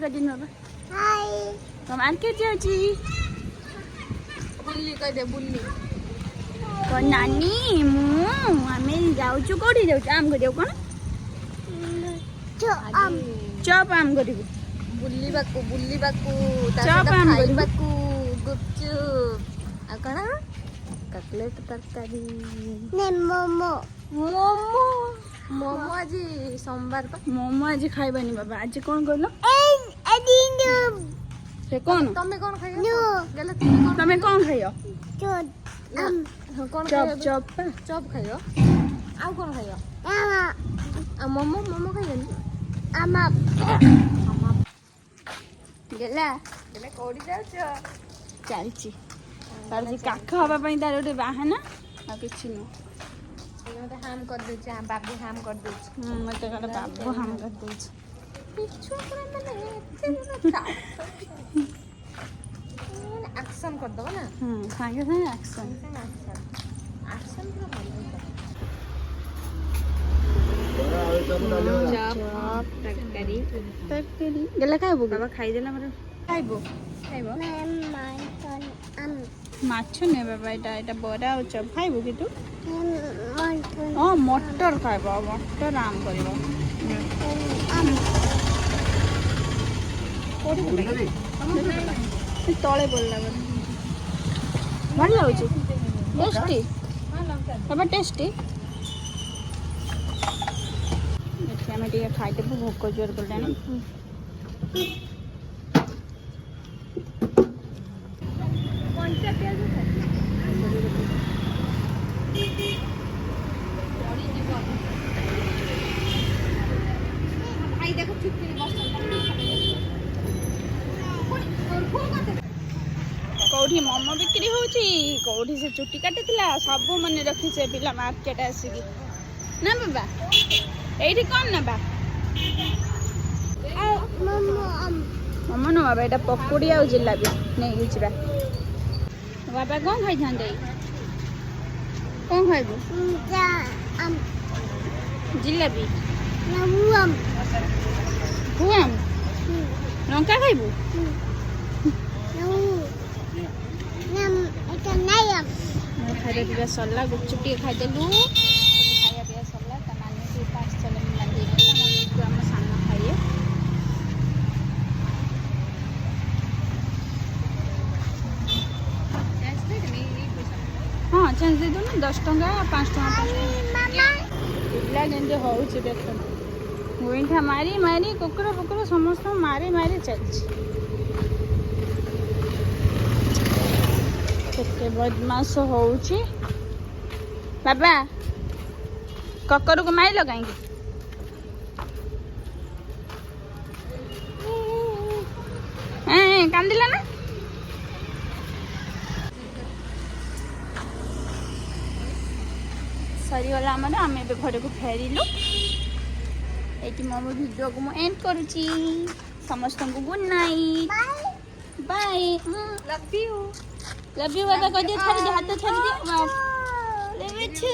दिन बाबा हाय तो मार्केट जाउची बुल्ली कह दे बुल्ली को नानी मु आमे जाउछु कोठी जाउछु आम गरियो कोन चप आम गरिबो बुल्ली बाकू चप आम गरिबो बाकू गुपचुप आ कणा कटलेट तरकारी ने मोमो मोमो आज सोमवार पा मोमो आज खाइबानी बाबा आज कोन कहलो से कोन तमे कोन खाइयो गेले तमे कोन खाइयो कोन चप चप चप खाइयो आ कोन खाइयो आ मोमो खाइयो आमा गेला कोडी जाउछ चलची काख हवा ପାଇଁ ତାର ଗୋଟେ ବାହାନା ଆଉ କିଛି ନୁହଁ मते हाम कर दे छ बाबू हाम कर दे छ मते कले बाबू हाम कर दे छ पिछु पूरा माने एक्शन कर दो ना संगे संगे एक्शन एक्शन पूरा तरकारी गेला खाइबो बाबा खाइ देला मरे खाइबो माछ ने बाबा एटा बड़ा और चप खाइबो कि तू मटर खाइबो मटर आम करिबो तले बोलला भल लाଗୁଛି टेस्टी बाबा टेस्टी देखिए हमें टिके खाइदेबू भोक जोर कलानी कौटी मोमो बिक्री होची कौटी से चुट्टी काटी सब मन रखी से पिला मार्केट आसिकी ना बाबा एठी कौन ना बा मोमो ना बाबा एटा पकोड़ी आ जिलाबी नहीं गिचबा बाबा कौन खाई थांदे कौन खाइबो जिलाबी हुआम लंका खाइबो खाइबा पिबा सरला गुपचुप टे खाइदेलु खाइबा पिबा सरला त माने से पास चले मंदिर में त हम सामना खाइए हाँ चेंज दे दो ना 10 टंका 5 टंका पिला जेंदे होउची देखो गोइठा मारी मारी कुकुर फुकुर समस्त मारी मारी चलची केते बदमाश होउची बाबा ककरू को मारी लगाएंगे कांदिला ना सरीगला आम आम ए घर को फेरिलु ये मो वीडियो को मुझे एंड करुची समस्त को good night bye love you बाबा कह दियो छाड़ी दे हाथ छाड़ी दे लव यू